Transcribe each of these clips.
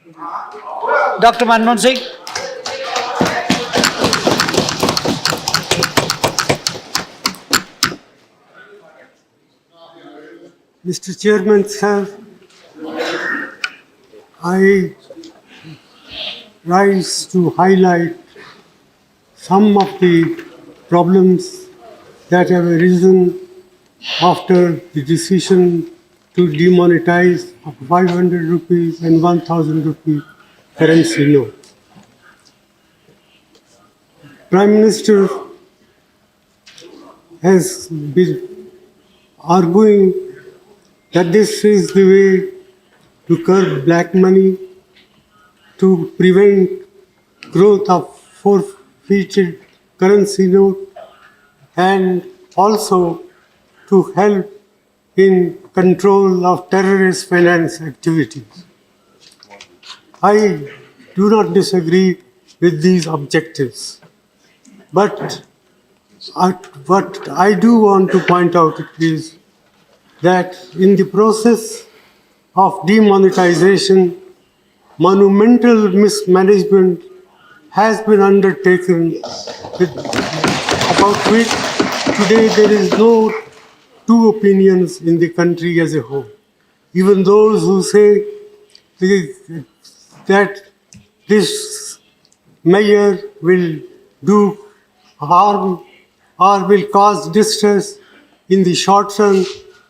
Dr. Manmohan Singh. Mr. Chairman, sir, I rise to highlight some of the problems that have arisen after the decision to demonetize 500 rupees and 1000 rupee currency note. Prime Minister has been arguing that this is the way to curb black money, to prevent growth of forfeited currency note, and also to help in control of terrorist finance activities. I do not disagree with these objectives, but what I do want to point out is that in the process of demonetization, monumental mismanagement has been undertaken about which today there is no two opinions in the country as a whole. Even those who say that this measure will do harm or will cause distress in the short run,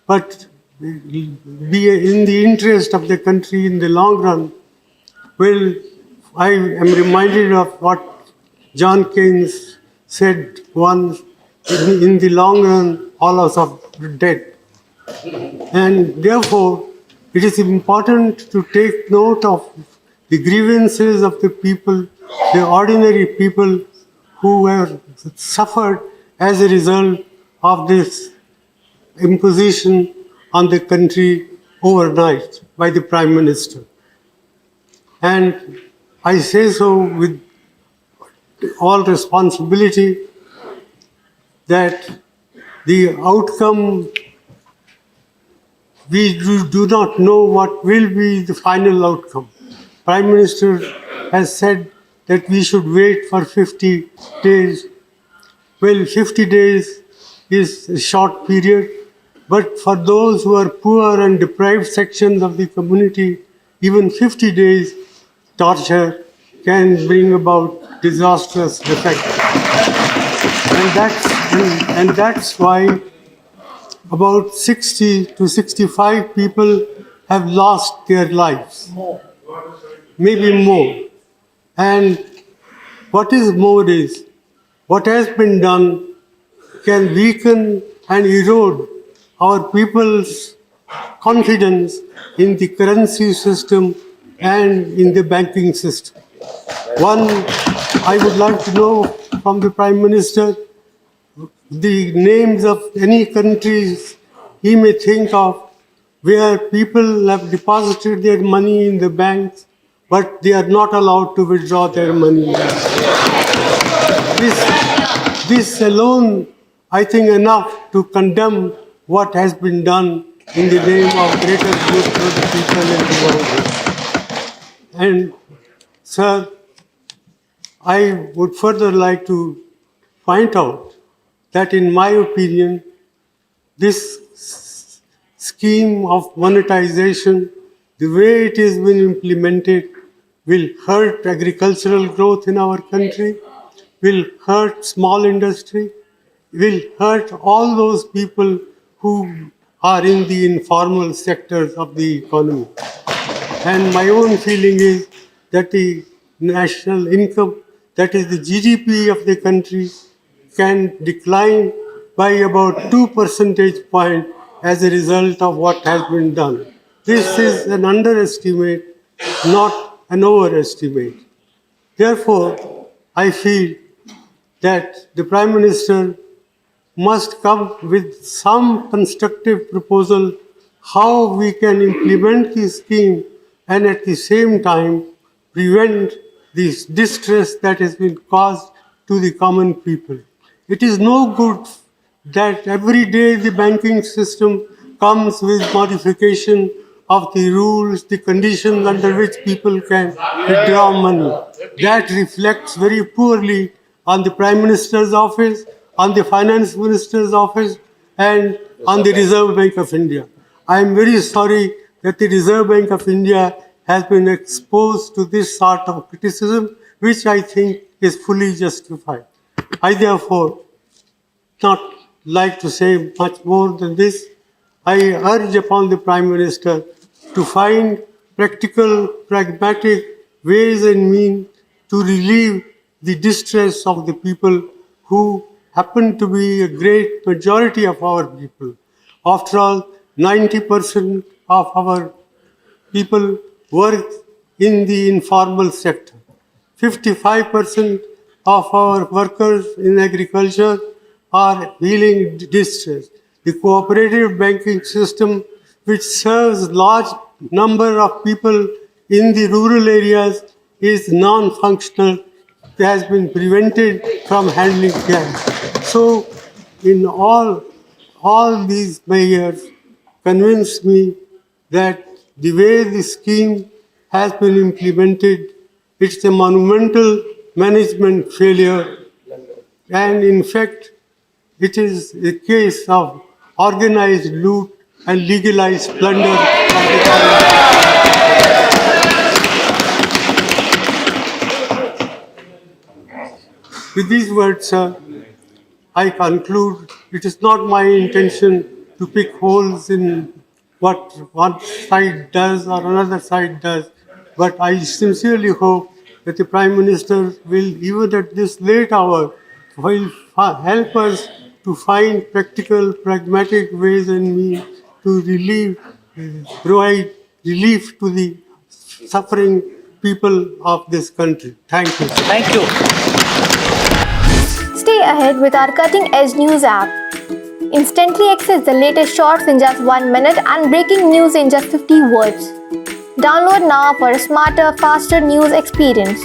but be in the interest of the country in the long run. Well, I am reminded of what John Keynes said once, in the long run, all of us are dead. And therefore, it is important to take note of the grievances of the people, the ordinary people who have suffered as a result of this imposition on the country overnight by the Prime Minister. And I say so with all responsibility that the outcome, we do not know what will be the final outcome. Prime Minister has said that we should wait for 50 days. Well, 50 days is a short period, but for those who are poor and deprived sections of the community, even 50 days torture can bring about disastrous effect. And that's why about 60 to 65 people have lost their lives. Maybe more. And what is more is, what has been done can weaken and erode our people's confidence in the currency system and in the banking system. One, I would like to know from the Prime Minister the names of any countries he may think of where people have deposited their money in the banks, but they are not allowed to withdraw their money. This alone, I think, enough to condemn what has been done in the name of greater good for the people in the world. And, sir, I would further like to point out that, in my opinion, this scheme of monetization, the way it has been implemented, will hurt agricultural growth in our country, will hurt small industry, will hurt all those people who are in the informal sectors of the economy. And my own feeling is that the national income, that is the GDP of the country, can decline by about 2 percentage points as a result of what has been done. This is an underestimate, not an overestimate. Therefore, I feel that the Prime Minister must come with some constructive proposal how we can implement this scheme and at the same time prevent this distress that has been caused to the common people. It is no good that every day the banking system comes with modification of the rules, the conditions under which people can withdraw money. That reflects very poorly on the Prime Minister's office, on the Finance Minister's office, and on the Reserve Bank of India. I am very sorry that the Reserve Bank of India has been exposed to this sort of criticism, which I think is fully justified. I therefore not like to say much more than this. I urge upon the Prime Minister to find practical, pragmatic ways and means to relieve the distress of the people who happen to be a great majority of our people. After all, 90% of our people work in the informal sector. 55% of our workers in agriculture are feeling distress. The cooperative banking system, which serves large number of people in the rural areas, is non-functional. It has been prevented from handling cash. So, in all these measures convince me that the way the scheme has been implemented, it's a monumental management failure, and in fact, it is a case of organized loot and legalized plunder of the government. With these words, sir, I conclude it is not my intention to pick holes in what one side does or another side does, but I sincerely hope that the Prime Minister will, even at this late hour, will help us to find practical, pragmatic ways and means to provide relief to the suffering people of this country. Thank you. Thank you. Stay ahead with our cutting-edge news app. Instantly access the latest shorts in just 1 minute and breaking news in just 50 words. Download now for a smarter, faster news experience.